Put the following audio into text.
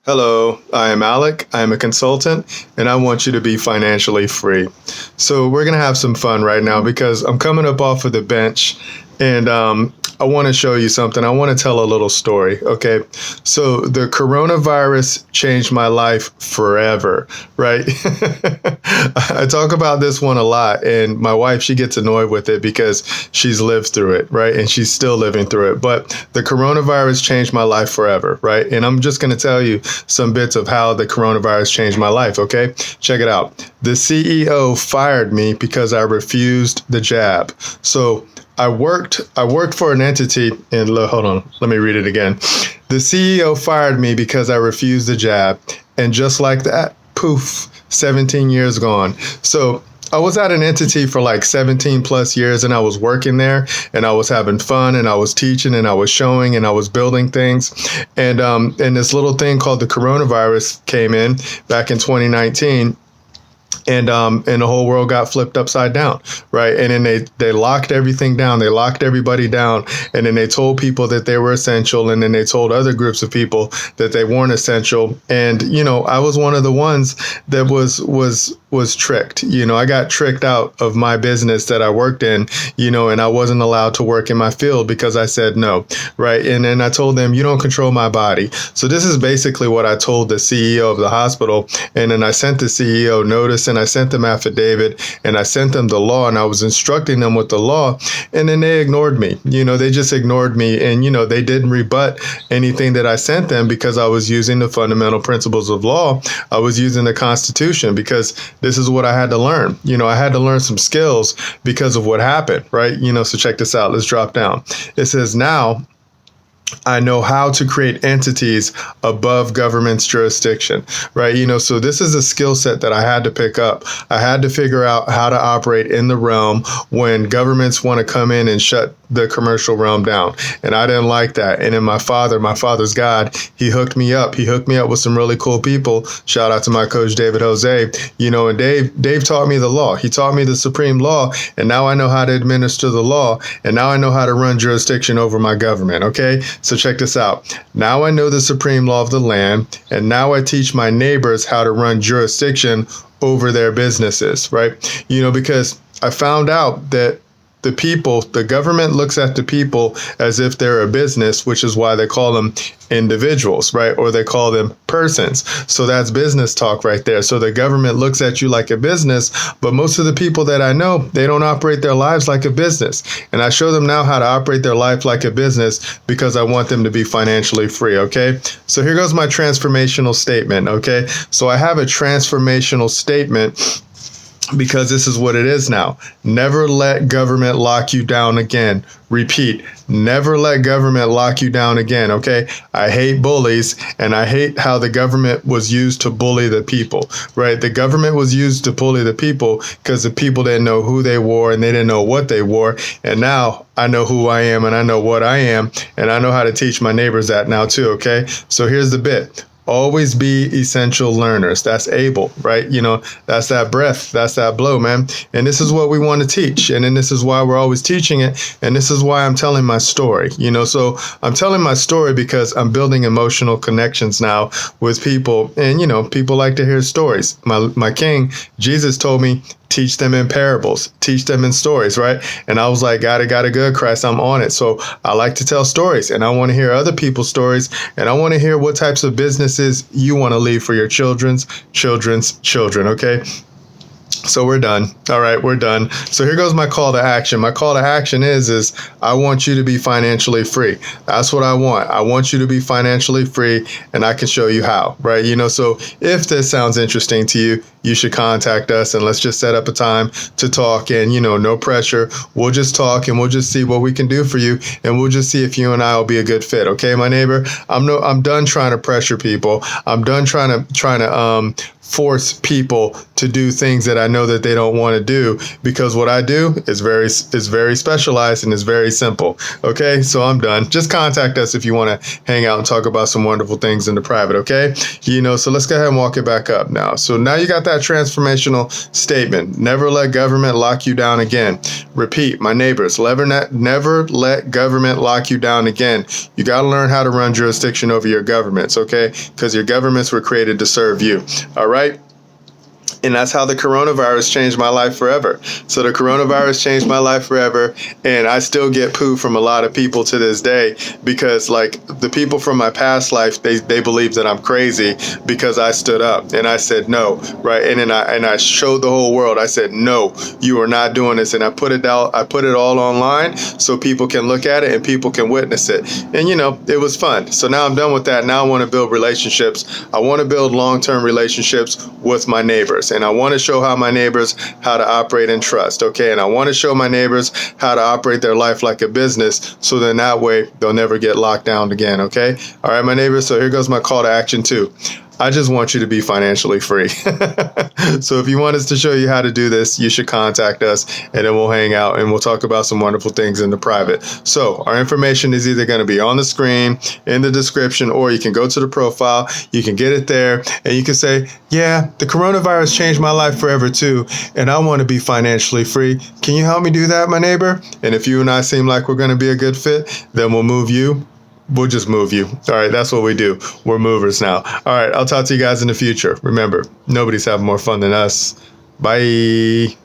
Hello, I am Alec. I am a consultant and I want you to be financially free. So, we're going to have some fun right now because I'm coming up off of the bench and I want to show you something. I want to tell a little story. Okay. So, the coronavirus changed my life forever, right? I talk about this one a lot, and my wife, she gets annoyed with it because she's lived through it, right? And she's still living through it. But the coronavirus changed my life forever, right? And I'm just going to tell you some bits of how the coronavirus changed my life, okay? Check it out. The CEO fired me because I refused the jab. So I worked for an entity, and hold on, let me read it again. The CEO fired me because I refused the jab, and just like that, poof, 17 years gone. So I was at an entity for like 17 plus years, and I was working there and I was having fun and I was teaching and I was showing and I was building things. And this little thing called the coronavirus came in back in 2019. And the whole world got flipped upside down, right? And then they locked everything down. They locked everybody down. And then they told people that they were essential. And then they told other groups of people that they weren't essential. And, I was one of the ones that was tricked. I got tricked out of my business that I worked in, and I wasn't allowed to work in my field because I said no, right? And then I told them, you don't control my body. So this is basically what I told the CEO of the hospital. And then I sent the CEO notice and I sent them affidavit and I sent them the law and I was instructing them with the law. And then they ignored me. They just ignored me. And, they didn't rebut anything that I sent them because I was using the fundamental principles of law. I was using the Constitution because this is what I had to learn. I had to learn some skills because of what happened, right? So check this out. Let's drop down. It says, now I know how to create entities above government's jurisdiction, right? So this is a skill set that I had to pick up. I had to figure out how to operate in the realm when governments want to come in and shut the commercial realm down. And I didn't like that. And then my father's God, he hooked me up. He hooked me up with some really cool people. Shout out to my coach, David Jose, and Dave taught me the law. He taught me the supreme law. And now I know how to administer the law. And now I know how to run jurisdiction over my government. Okay. So check this out. Now I know the supreme law of the land, and now I teach my neighbors how to run jurisdiction over their businesses, right? Because I found out that the government looks at the people as if they're a business, which is why they call them individuals, right? Or they call them persons. So that's business talk right there. So the government looks at you like a business, but most of the people that I know, they don't operate their lives like a business. And I show them now how to operate their life like a business because I want them to be financially free, okay? So here goes my transformational statement, okay? So I have a transformational statement because this is what it is now. Never let government lock you down again. Repeat, never let government lock you down again, okay? I hate bullies, and I hate how the government was used to bully the people, right? The government was used to bully the people because the people didn't know who they were and they didn't know what they wore. And now I know who I am and I know what I am, and I know how to teach my neighbors that now too, okay? So here's the bit. Always be essential learners. That's able, right? That's that breath. That's that blow, man. And this is what we want to teach. And then this is why we're always teaching it. And this is why I'm telling my story, So I'm telling my story because I'm building emotional connections now with people. And, people like to hear stories. My king, Jesus, told me, teach them in parables, teach them in stories, right? And I was like, got it good, Christ, I'm on it. So I like to tell stories and I want to hear other people's stories. And I want to hear what types of businesses you want to leave for your children's children, okay? So we're done. All right, we're done. So here goes my call to action. My call to action is I want you to be financially free. That's what I want. I want you to be financially free, and I can show you how, right? So if this sounds interesting to you, you should contact us and let's just set up a time to talk and, no pressure. We'll just talk and we'll just see what we can do for you. And we'll just see if you and I will be a good fit. Okay, my neighbor, I'm done trying to pressure people. I'm done trying to force people to do things that I know that they don't want to do, because what I do is very specialized and is very simple. Okay, so I'm done. Just contact us if you want to hang out and talk about some wonderful things in the private. Okay, so let's go ahead and walk it back up now. So now you got that transformational statement. Never let government lock you down again. Repeat, my neighbors, never let government lock you down again. You got to learn how to run jurisdiction over your governments, okay? Because your governments were created to serve you. All right? And that's how the coronavirus changed my life forever. So the coronavirus changed my life forever. And I still get poo from a lot of people to this day, because like the people from my past life, they believe that I'm crazy because I stood up and I said no, right? And then I showed the whole world. I said, no, you are not doing this. And I put it all online so people can look at it and people can witness it. And it was fun. So now I'm done with that. Now I want to build relationships. I want to build long-term relationships with my neighbors. And I want to show my neighbors how to operate in trust, okay? And I want to show my neighbors how to operate their life like a business, so then that way they'll never get locked down again, okay? All right, my neighbors, so here goes my call to action too. I just want you to be financially free. So if you want us to show you how to do this, you should contact us, and then we'll hang out and we'll talk about some wonderful things in the private. So our information is either going to be on the screen, in the description, or you can go to the profile. You can get it there, and you can say, yeah, the coronavirus changed my life forever too, and I want to be financially free. Can you help me do that, my neighbor? And if you and I seem like we're going to be a good fit, then we'll move you. We'll just move you. All right, that's what we do. We're movers now. All right, I'll talk to you guys in the future. Remember, nobody's having more fun than us. Bye.